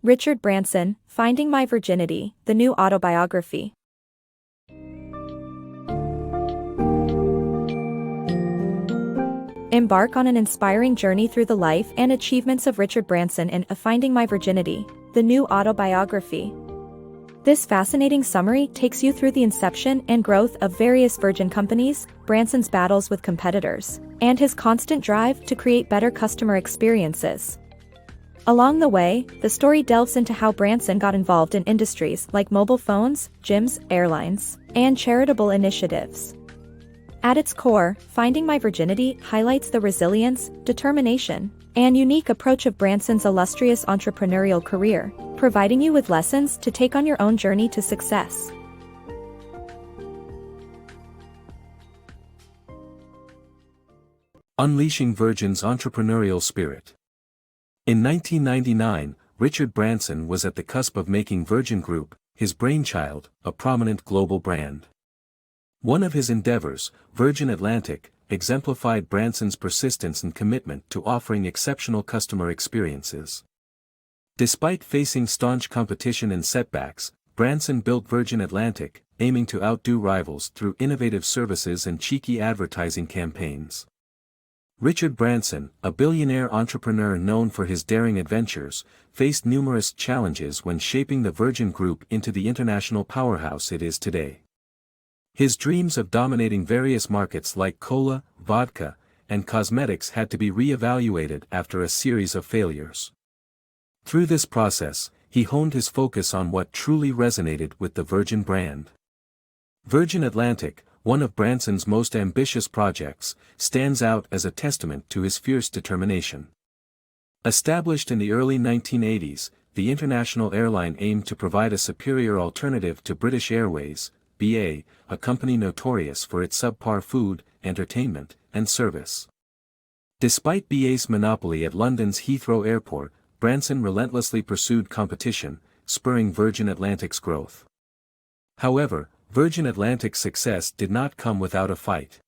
Richard Branson, Finding My Virginity, the New Autobiography. Embark on an inspiring journey through the life and achievements of Richard Branson in Finding My Virginity, the New Autobiography. This fascinating summary takes you through the inception and growth of various Virgin companies, Branson's battles with competitors, and his constant drive to create better customer experiences. Along the way, the story delves into how Branson got involved in industries like mobile phones, gyms, airlines, and charitable initiatives. At its core, Finding My Virginity highlights the resilience, determination, and unique approach of Branson's illustrious entrepreneurial career, providing you with lessons to take on your own journey to success. Unleashing Virgin's Entrepreneurial Spirit. In 1999, Richard Branson was at the cusp of making Virgin Group, his brainchild, a prominent global brand. One of his endeavors, Virgin Atlantic, exemplified Branson's persistence and commitment to offering exceptional customer experiences. Despite facing staunch competition and setbacks, Branson built Virgin Atlantic, aiming to outdo rivals through innovative services and cheeky advertising campaigns. Richard Branson, a billionaire entrepreneur known for his daring adventures, faced numerous challenges when shaping the Virgin Group into the international powerhouse it is today. His dreams of dominating various markets like cola, vodka, and cosmetics had to be re-evaluated after a series of failures. Through this process, he honed his focus on what truly resonated with the Virgin brand. Virgin Atlantic, one of Branson's most ambitious projects, stands out as a testament to his fierce determination. Established in the early 1980s, the international airline aimed to provide a superior alternative to British Airways, BA, a company notorious for its subpar food, entertainment, and service. Despite BA's monopoly at London's Heathrow Airport, Branson relentlessly pursued competition, spurring Virgin Atlantic's growth. However, Virgin Atlantic's success did not come without a fight.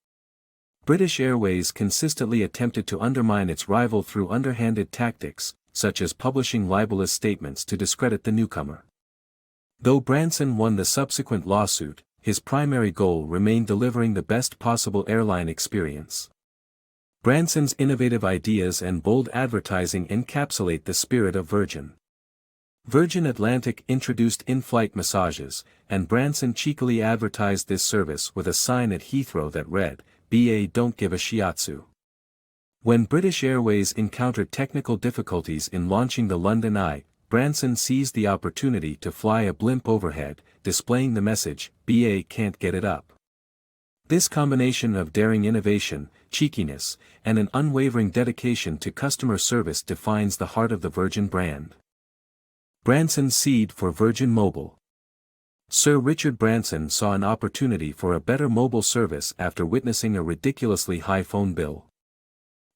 British Airways consistently attempted to undermine its rival through underhanded tactics, such as publishing libelous statements to discredit the newcomer. Though Branson won the subsequent lawsuit, his primary goal remained delivering the best possible airline experience. Branson's innovative ideas and bold advertising encapsulate the spirit of Virgin. Virgin Atlantic introduced in-flight massages, and Branson cheekily advertised this service with a sign at Heathrow that read, "BA don't give a shiatsu." When British Airways encountered technical difficulties in launching the London Eye, Branson seized the opportunity to fly a blimp overhead, displaying the message, "BA can't get it up." This combination of daring innovation, cheekiness, and an unwavering dedication to customer service defines the heart of the Virgin brand. Branson's seed for Virgin Mobile. Sir Richard Branson saw an opportunity for a better mobile service after witnessing a ridiculously high phone bill.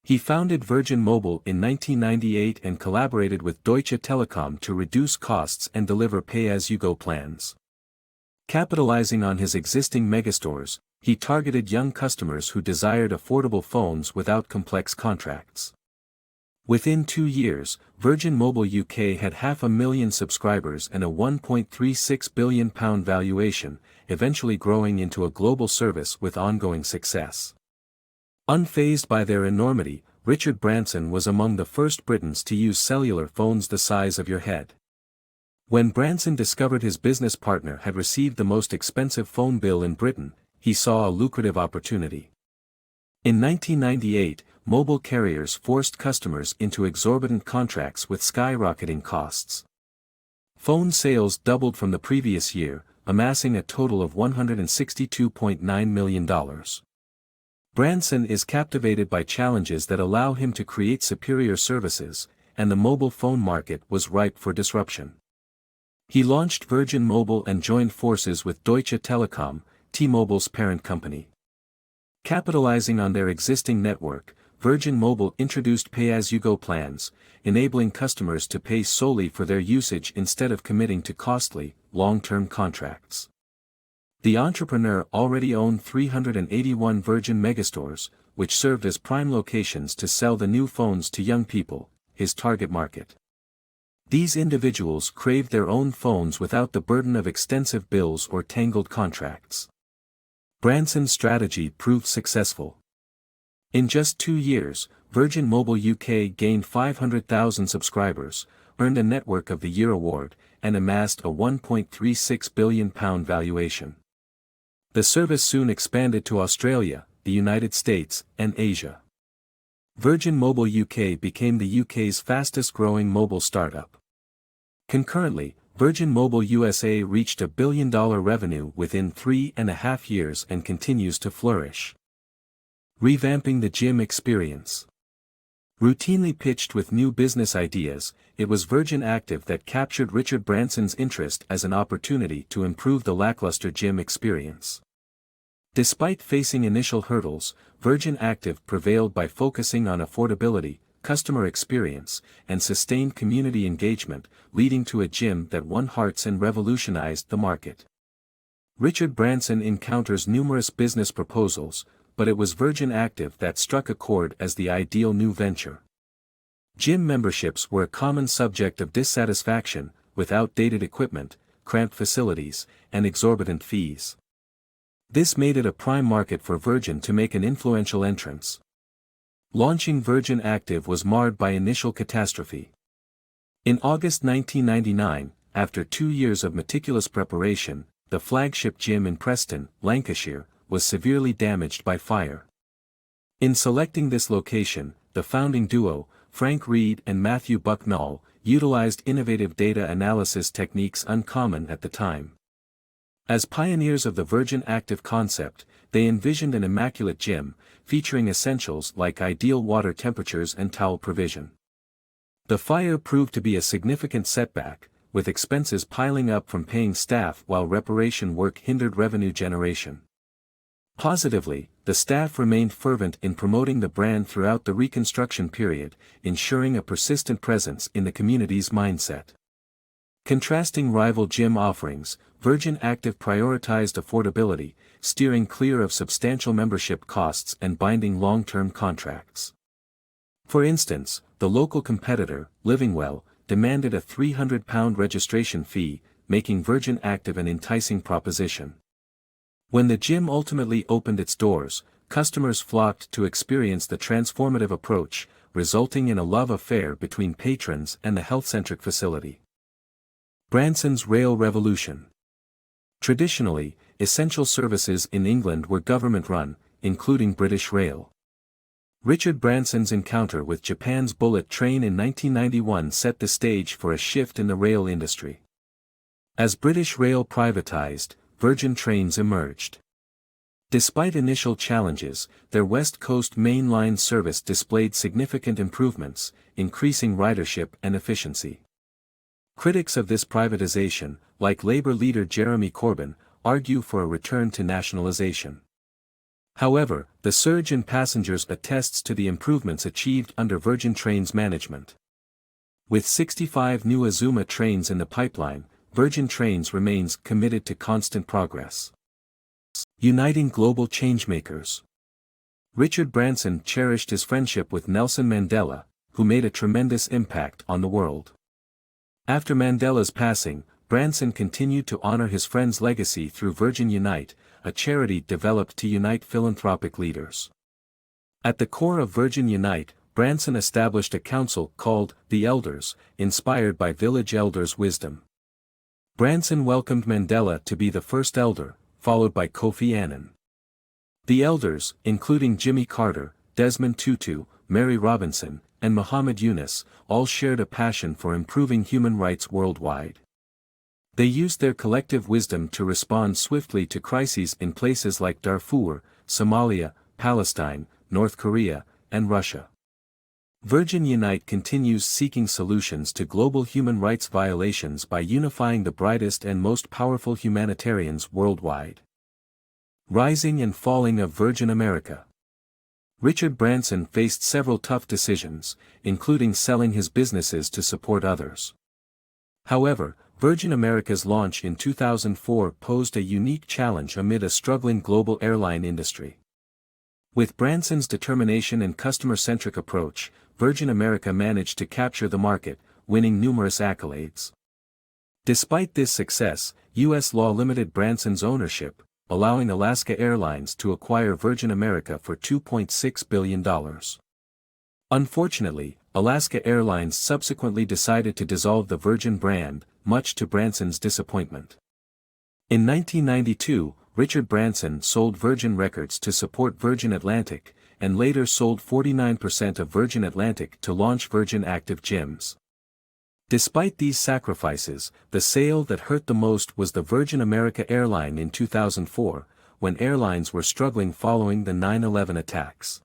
He founded Virgin Mobile in 1998 and collaborated with Deutsche Telekom to reduce costs and deliver pay-as-you-go plans. Capitalizing on his existing megastores, he targeted young customers who desired affordable phones without complex contracts. Within 2 years, Virgin Mobile UK had 500,000 subscribers and a £1.36 billion valuation, eventually growing into a global service with ongoing success. Unfazed by their enormity, Richard Branson was among the first Britons to use cellular phones the size of your head. When Branson discovered his business partner had received the most expensive phone bill in Britain, he saw a lucrative opportunity. In 1998, mobile carriers forced customers into exorbitant contracts with skyrocketing costs. Phone sales doubled from the previous year, amassing a total of $162.9 million. Branson is captivated by challenges that allow him to create superior services, and the mobile phone market was ripe for disruption. He launched Virgin Mobile and joined forces with Deutsche Telekom, T-Mobile's parent company. Capitalizing on their existing network, Virgin Mobile introduced pay-as-you-go plans, enabling customers to pay solely for their usage instead of committing to costly, long-term contracts. The entrepreneur already owned 381 Virgin megastores, which served as prime locations to sell the new phones to young people, his target market. These individuals craved their own phones without the burden of extensive bills or tangled contracts. Branson's strategy proved successful. In just 2 years, Virgin Mobile UK gained 500,000 subscribers, earned a Network of the Year award, and amassed a £1.36 billion valuation. The service soon expanded to Australia, the United States, and Asia. Virgin Mobile UK became the UK's fastest-growing mobile startup. Concurrently, Virgin Mobile USA reached $1 billion revenue within 3.5 years and continues to flourish. Revamping the Gym Experience. Routinely pitched with new business ideas, it was Virgin Active that captured Richard Branson's interest as an opportunity to improve the lackluster gym experience. Despite facing initial hurdles, Virgin Active prevailed by focusing on affordability, customer experience, and sustained community engagement, leading to a gym that won hearts and revolutionized the market. Richard Branson encounters numerous business proposals, but it was Virgin Active that struck a chord as the ideal new venture. Gym memberships were a common subject of dissatisfaction, with outdated equipment, cramped facilities, and exorbitant fees. This made it a prime market for Virgin to make an influential entrance. Launching Virgin Active was marred by initial catastrophe. In August 1999, after 2 years of meticulous preparation, the flagship gym in Preston, Lancashire, was severely damaged by fire. In selecting this location, the founding duo, Frank Reed and Matthew Bucknall, utilized innovative data analysis techniques uncommon at the time. As pioneers of the Virgin Active concept, they envisioned an immaculate gym, featuring essentials like ideal water temperatures and towel provision. The fire proved to be a significant setback, with expenses piling up from paying staff while reparation work hindered revenue generation. Positively, the staff remained fervent in promoting the brand throughout the reconstruction period, ensuring a persistent presence in the community's mindset. Contrasting rival gym offerings, Virgin Active prioritized affordability, steering clear of substantial membership costs and binding long-term contracts. For instance, the local competitor, Livingwell, demanded a £300 registration fee, making Virgin Active an enticing proposition. When the gym ultimately opened its doors, customers flocked to experience the transformative approach, resulting in a love affair between patrons and the health-centric facility. Branson's Rail Revolution. Traditionally, essential services in England were government-run, including British Rail. Richard Branson's encounter with Japan's bullet train in 1991 set the stage for a shift in the rail industry. As British Rail privatized, Virgin Trains emerged. Despite initial challenges, their West Coast Main Line service displayed significant improvements, increasing ridership and efficiency. Critics of this privatization, like Labour leader Jeremy Corbyn, argue for a return to nationalisation. However, the surge in passengers attests to the improvements achieved under Virgin Trains management. With 65 new Azuma trains in the pipeline, Virgin Trains remains committed to constant progress. Uniting global changemakers. Richard Branson cherished his friendship with Nelson Mandela, who made a tremendous impact on the world. After Mandela's passing, Branson continued to honor his friend's legacy through Virgin Unite, a charity developed to unite philanthropic leaders. At the core of Virgin Unite, Branson established a council called the Elders, inspired by village elders' wisdom. Branson welcomed Mandela to be the first elder, followed by Kofi Annan. The elders, including Jimmy Carter, Desmond Tutu, Mary Robinson, and Muhammad Yunus, all shared a passion for improving human rights worldwide. They used their collective wisdom to respond swiftly to crises in places like Darfur, Somalia, Palestine, North Korea, and Russia. Virgin Unite continues seeking solutions to global human rights violations by unifying the brightest and most powerful humanitarians worldwide. Rising and falling of Virgin America. Richard Branson faced several tough decisions, including selling his businesses to support others. However, Virgin America's launch in 2004 posed a unique challenge amid a struggling global airline industry. With Branson's determination and customer-centric approach, Virgin America managed to capture the market, winning numerous accolades. Despite this success, U.S. law limited Branson's ownership, allowing Alaska Airlines to acquire Virgin America for $2.6 billion. Unfortunately, Alaska Airlines subsequently decided to dissolve the Virgin brand, much to Branson's disappointment. In 1992, Richard Branson sold Virgin Records to support Virgin Atlantic, and later sold 49% of Virgin Atlantic to launch Virgin Active Gyms. Despite these sacrifices, the sale that hurt the most was the Virgin America airline in 2004, when airlines were struggling following the 9/11 attacks.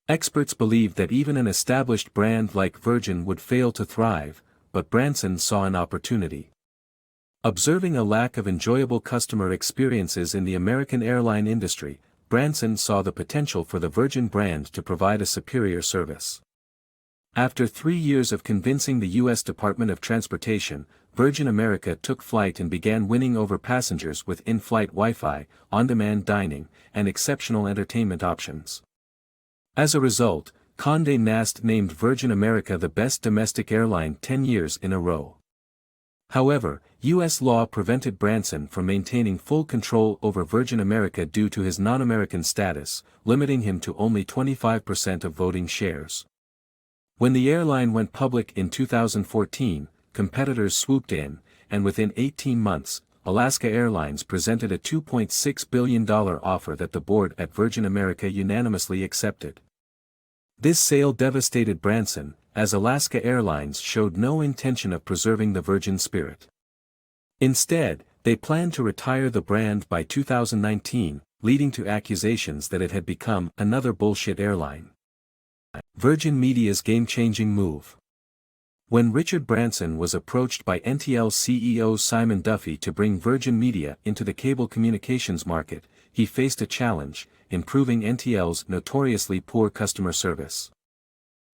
Experts believed that even an established brand like Virgin would fail to thrive, but Branson saw an opportunity. Observing a lack of enjoyable customer experiences in the American airline industry, Branson saw the potential for the Virgin brand to provide a superior service. After 3 years of convincing the U.S. Department of Transportation, Virgin America took flight and began winning over passengers with in-flight Wi-Fi, on-demand dining, and exceptional entertainment options. As a result, Condé Nast named Virgin America the best domestic airline 10 years in a row. However, U.S. law prevented Branson from maintaining full control over Virgin America due to his non-American status, limiting him to only 25% of voting shares. When the airline went public in 2014, competitors swooped in, and within 18 months, Alaska Airlines presented a $2.6 billion offer that the board at Virgin America unanimously accepted. This sale devastated Branson, as Alaska Airlines showed no intention of preserving the Virgin spirit. Instead, they planned to retire the brand by 2019, leading to accusations that it had become another bullshit airline. Virgin Media's game-changing move. When Richard Branson was approached by NTL CEO Simon Duffy to bring Virgin Media into the cable communications market, he faced a challenge: improving NTL's notoriously poor customer service.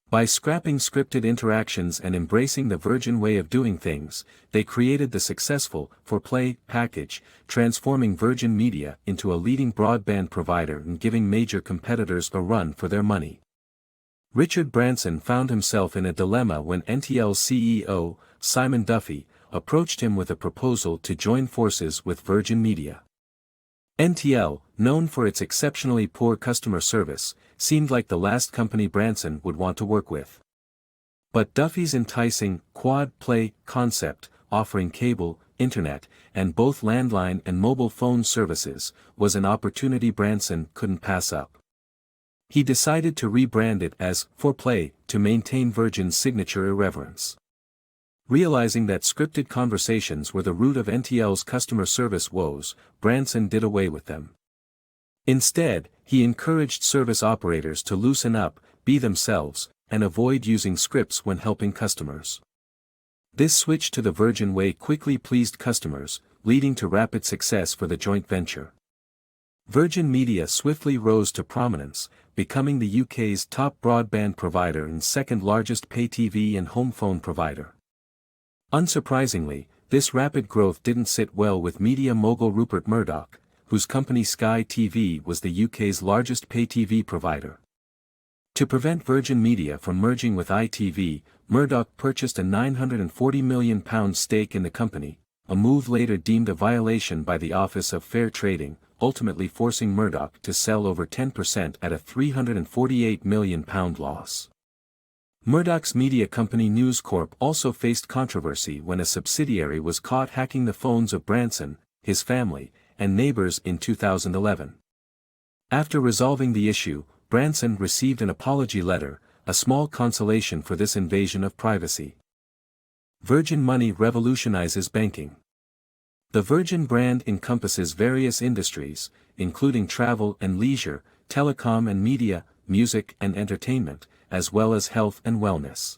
By scrapping scripted interactions and embracing the Virgin way of doing things, they created the successful For Play package, transforming Virgin Media into a leading broadband provider and giving major competitors a run for their money. Richard Branson found himself in a dilemma when NTL's CEO, Simon Duffy, approached him with a proposal to join forces with Virgin Media. NTL, known for its exceptionally poor customer service, seemed like the last company Branson would want to work with. But Duffy's enticing quad play concept, offering cable, internet, and both landline and mobile phone services, was an opportunity Branson couldn't pass up. He decided to rebrand it as For Play to maintain Virgin's signature irreverence. Realizing that scripted conversations were the root of NTL's customer service woes, Branson did away with them. Instead, he encouraged service operators to loosen up, be themselves, and avoid using scripts when helping customers. This switch to the Virgin way quickly pleased customers, leading to rapid success for the joint venture. Virgin Media swiftly rose to prominence, becoming the UK's top broadband provider and second largest pay TV and home phone provider. Unsurprisingly, this rapid growth didn't sit well with media mogul Rupert Murdoch, whose company Sky TV was the UK's largest pay TV provider. To prevent Virgin Media from merging with ITV, Murdoch purchased a £940 million stake in the company, a move later deemed a violation by the Office of Fair Trading, ultimately forcing Murdoch to sell over 10% at a £348 million loss. Murdoch's media company News Corp also faced controversy when a subsidiary was caught hacking the phones of Branson, his family, and neighbors in 2011. After resolving the issue, Branson received an apology letter, a small consolation for this invasion of privacy. Virgin Money revolutionizes banking. The Virgin brand encompasses various industries, including travel and leisure, telecom and media, music and entertainment, as well as health and wellness.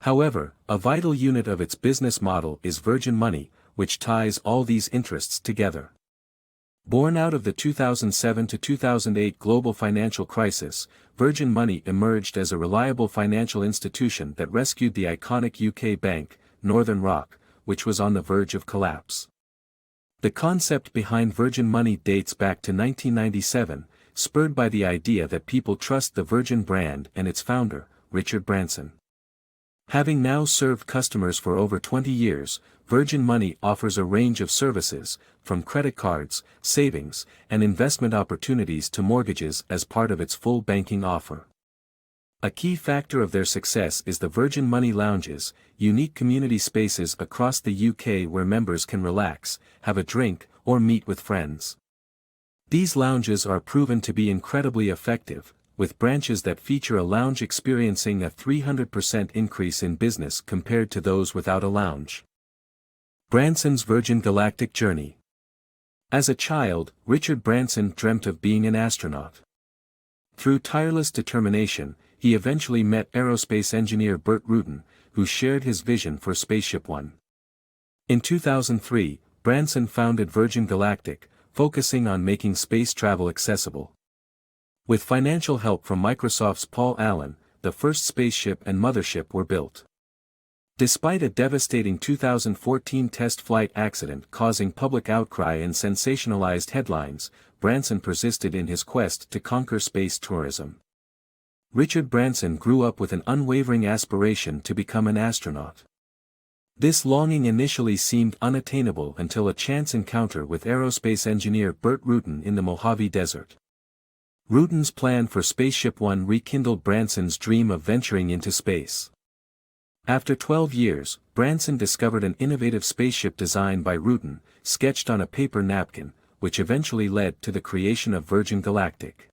However, a vital unit of its business model is Virgin Money, which ties all these interests together. Born out of the 2007 to 2008 global financial crisis, Virgin Money emerged as a reliable financial institution that rescued the iconic UK bank, Northern Rock, which was on the verge of collapse. The concept behind Virgin Money dates back to 1997, spurred by the idea that people trust the Virgin brand and its founder, Richard Branson. Having now served customers for over 20 years, Virgin Money offers a range of services, from credit cards, savings, and investment opportunities to mortgages as part of its full banking offer. A key factor of their success is the Virgin Money Lounges, unique community spaces across the UK where members can relax, have a drink, or meet with friends. These lounges are proven to be incredibly effective, with branches that feature a lounge experiencing a 300% increase in business compared to those without a lounge. Branson's Virgin Galactic Journey. As a child, Richard Branson dreamt of being an astronaut. Through tireless determination, he eventually met aerospace engineer Burt Rutan, who shared his vision for Spaceship One. In 2003, Branson founded Virgin Galactic, focusing on making space travel accessible. With financial help from Microsoft's Paul Allen, the first spaceship and mothership were built. Despite a devastating 2014 test flight accident causing public outcry and sensationalized headlines, Branson persisted in his quest to conquer space tourism. Richard Branson grew up with an unwavering aspiration to become an astronaut. This longing initially seemed unattainable until a chance encounter with aerospace engineer Burt Rutan in the Mojave Desert. Rutan's plan for Spaceship One rekindled Branson's dream of venturing into space. After 12 years, Branson discovered an innovative spaceship design by Rutan, sketched on a paper napkin, which eventually led to the creation of Virgin Galactic.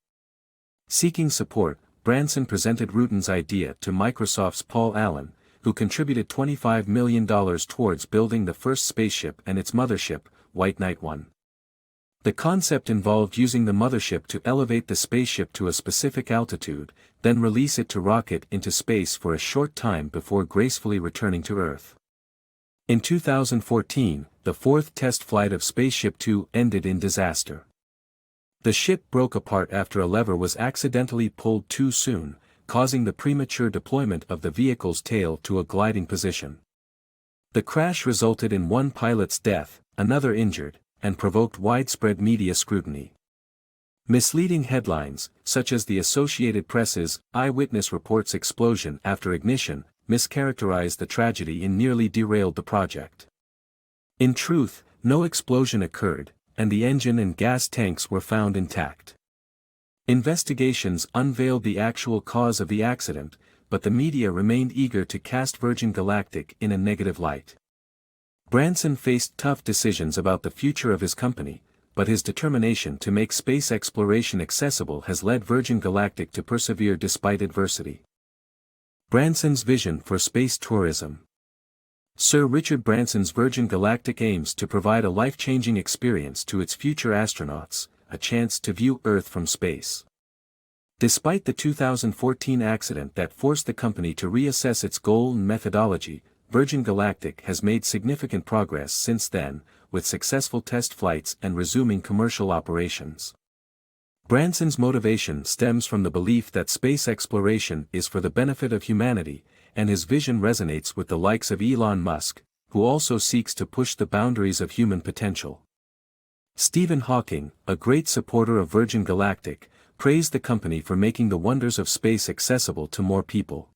Seeking support, Branson presented Rutan's idea to Microsoft's Paul Allen, who contributed $25 million towards building the first spaceship and its mothership, White Knight 1. The concept involved using the mothership to elevate the spaceship to a specific altitude, then release it to rocket into space for a short time before gracefully returning to Earth. In 2014, the fourth test flight of Spaceship Two ended in disaster. The ship broke apart after a lever was accidentally pulled too soon, causing the premature deployment of the vehicle's tail to a gliding position. The crash resulted in one pilot's death, another injured, and provoked widespread media scrutiny. Misleading headlines, such as the Associated Press's eyewitness reports explosion after ignition, mischaracterized the tragedy and nearly derailed the project. In truth, no explosion occurred, and the engine and gas tanks were found intact. Investigations unveiled the actual cause of the accident, but the media remained eager to cast Virgin Galactic in a negative light. Branson faced tough decisions about the future of his company, but his determination to make space exploration accessible has led Virgin Galactic to persevere despite adversity. Branson's vision for space tourism. Sir Richard Branson's Virgin Galactic aims to provide a life-changing experience to its future astronauts, a chance to view Earth from space. Despite the 2014 accident that forced the company to reassess its goal and methodology, Virgin Galactic has made significant progress since then, with successful test flights and resuming commercial operations. Branson's motivation stems from the belief that space exploration is for the benefit of humanity, and his vision resonates with the likes of Elon Musk, who also seeks to push the boundaries of human potential. Stephen Hawking, a great supporter of Virgin Galactic, praised the company for making the wonders of space accessible to more people.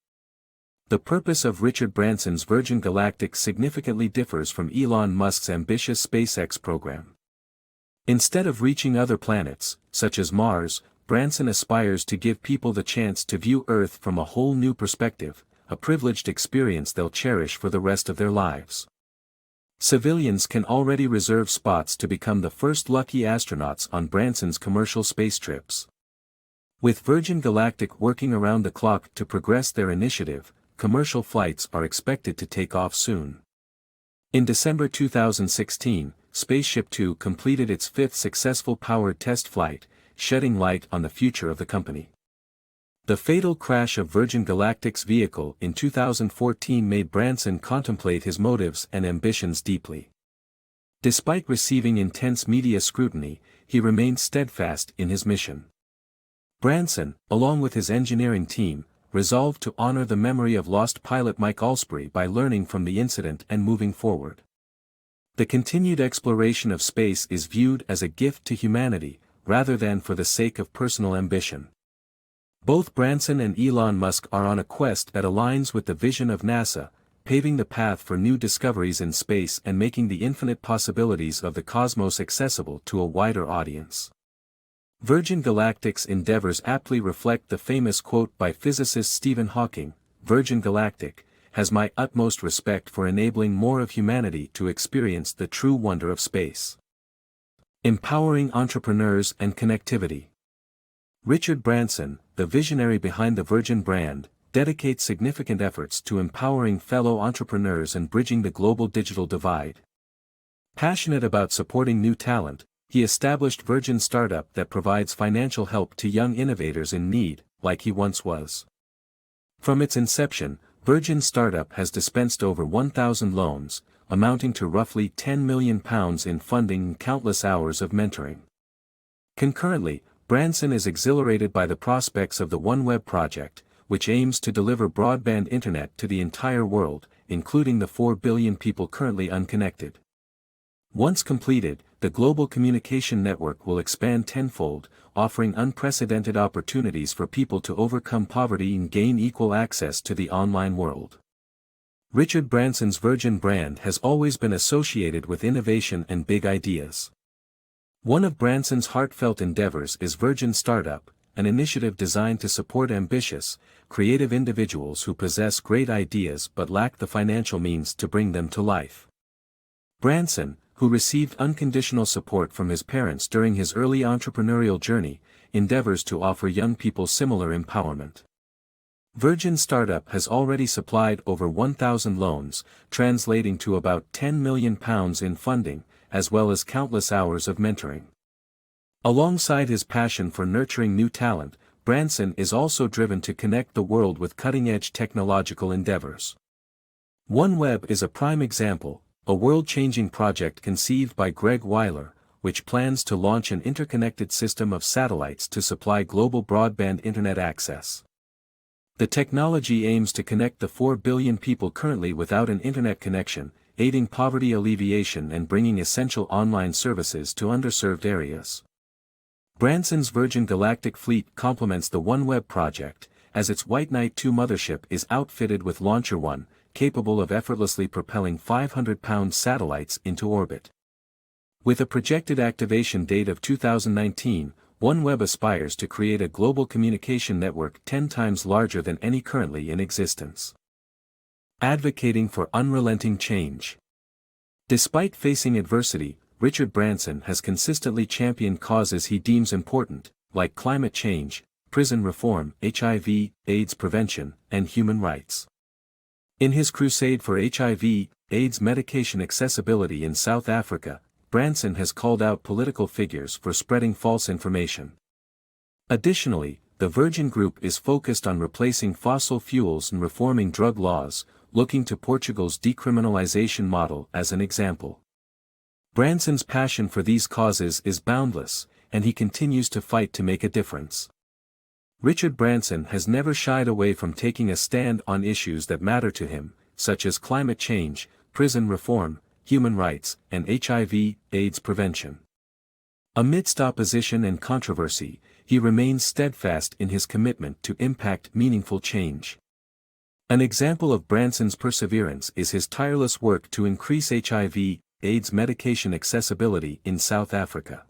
The purpose of Richard Branson's Virgin Galactic significantly differs from Elon Musk's ambitious SpaceX program. Instead of reaching other planets, such as Mars, Branson aspires to give people the chance to view Earth from a whole new perspective, a privileged experience they'll cherish for the rest of their lives. Civilians can already reserve spots to become the first lucky astronauts on Branson's commercial space trips. With Virgin Galactic working around the clock to progress their initiative, commercial flights are expected to take off soon. In December 2016, Spaceship Two completed its fifth successful powered test flight, shedding light on the future of the company. The fatal crash of Virgin Galactic's vehicle in 2014 made Branson contemplate his motives and ambitions deeply. Despite receiving intense media scrutiny, he remained steadfast in his mission. Branson, along with his engineering team, resolved to honor the memory of lost pilot Mike Alsbury by learning from the incident and moving forward. The continued exploration of space is viewed as a gift to humanity, rather than for the sake of personal ambition. Both Branson and Elon Musk are on a quest that aligns with the vision of NASA, paving the path for new discoveries in space and making the infinite possibilities of the cosmos accessible to a wider audience. Virgin Galactic's endeavors aptly reflect the famous quote by physicist Stephen Hawking, "Virgin Galactic has my utmost respect for enabling more of humanity to experience the true wonder of space." Empowering entrepreneurs and connectivity. Richard Branson, the visionary behind the Virgin brand, dedicates significant efforts to empowering fellow entrepreneurs and bridging the global digital divide. Passionate about supporting new talent, he established Virgin Startup that provides financial help to young innovators in need, like he once was. From its inception, Virgin Startup has dispensed over 1,000 loans, amounting to roughly £10 million in funding and countless hours of mentoring. Concurrently, Branson is exhilarated by the prospects of the OneWeb project, which aims to deliver broadband internet to the entire world, including the 4 billion people currently unconnected. Once completed, the global communication network will expand tenfold, offering unprecedented opportunities for people to overcome poverty and gain equal access to the online world. Richard Branson's Virgin brand has always been associated with innovation and big ideas. One of Branson's heartfelt endeavors is Virgin Startup, an initiative designed to support ambitious, creative individuals who possess great ideas but lack the financial means to bring them to life. Branson, who received unconditional support from his parents during his early entrepreneurial journey, endeavors to offer young people similar empowerment. Virgin Startup has already supplied over 1,000 loans, translating to about £10 million in funding, as well as countless hours of mentoring. Alongside his passion for nurturing new talent, Branson is also driven to connect the world with cutting-edge technological endeavors. OneWeb is a prime example, a world-changing project conceived by Greg Weiler, which plans to launch an interconnected system of satellites to supply global broadband internet access. The technology aims to connect the 4 billion people currently without an internet connection, aiding poverty alleviation and bringing essential online services to underserved areas. Branson's Virgin Galactic fleet complements the OneWeb project, as its White Knight 2 mothership is outfitted with Launcher 1, capable of effortlessly propelling 500-pound satellites into orbit. With a projected activation date of 2019, OneWeb aspires to create a global communication network 10 times larger than any currently in existence. Advocating for unrelenting change. Despite facing adversity, Richard Branson has consistently championed causes he deems important, like climate change, prison reform, HIV/AIDS prevention, and human rights. In his crusade for HIV/AIDS medication accessibility in South Africa, Branson has called out political figures for spreading false information. Additionally, the Virgin Group is focused on replacing fossil fuels and reforming drug laws, looking to Portugal's decriminalization model as an example. Branson's passion for these causes is boundless, and he continues to fight to make a difference. Richard Branson has never shied away from taking a stand on issues that matter to him, such as climate change, prison reform, human rights, and HIV/AIDS prevention. Amidst opposition and controversy, he remains steadfast in his commitment to impact meaningful change. An example of Branson's perseverance is his tireless work to increase HIV/AIDS medication accessibility in South Africa.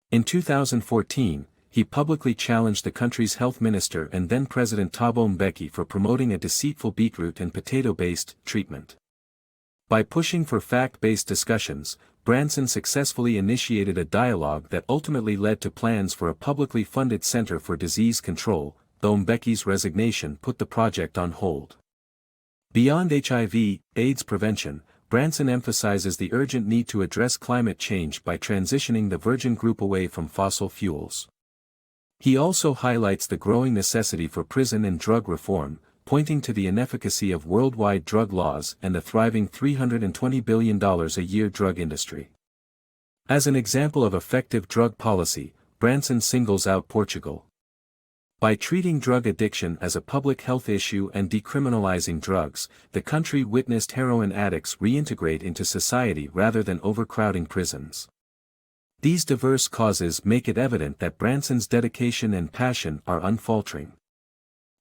In 2014, he publicly challenged the country's health minister and then-President Thabo Mbeki for promoting a deceitful beetroot and potato-based treatment. By pushing for fact-based discussions, Branson successfully initiated a dialogue that ultimately led to plans for a publicly funded Center for Disease Control, though Mbeki's resignation put the project on hold. Beyond HIV/AIDS prevention, Branson emphasizes the urgent need to address climate change by transitioning the Virgin Group away from fossil fuels. He also highlights the growing necessity for prison and drug reform, pointing to the inefficacy of worldwide drug laws and the thriving $320 billion a year drug industry. As an example of effective drug policy, Branson singles out Portugal. By treating drug addiction as a public health issue and decriminalizing drugs, the country witnessed heroin addicts reintegrate into society rather than overcrowding prisons. These diverse causes make it evident that Branson's dedication and passion are unfaltering.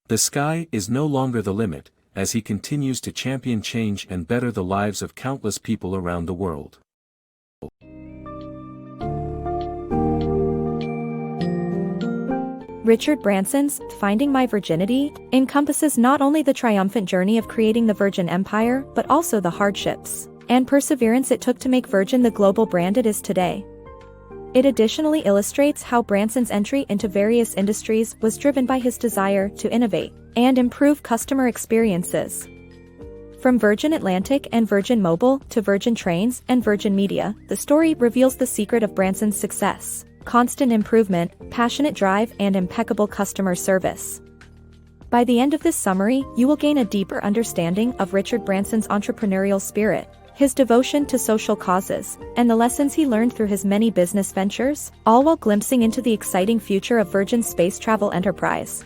The sky is no longer the limit, as he continues to champion change and better the lives of countless people around the world. Richard Branson's Finding My Virginity encompasses not only the triumphant journey of creating the Virgin Empire but also the hardships and perseverance it took to make Virgin the global brand it is today. It additionally illustrates how Branson's entry into various industries was driven by his desire to innovate and improve customer experiences. From Virgin Atlantic and Virgin Mobile to Virgin Trains and Virgin Media, the story reveals the secret of Branson's success: constant improvement, passionate drive, and impeccable customer service. By the end of this summary, you will gain a deeper understanding of Richard Branson's entrepreneurial spirit, his devotion to social causes, and the lessons he learned through his many business ventures, all while glimpsing into the exciting future of Virgin's space travel enterprise.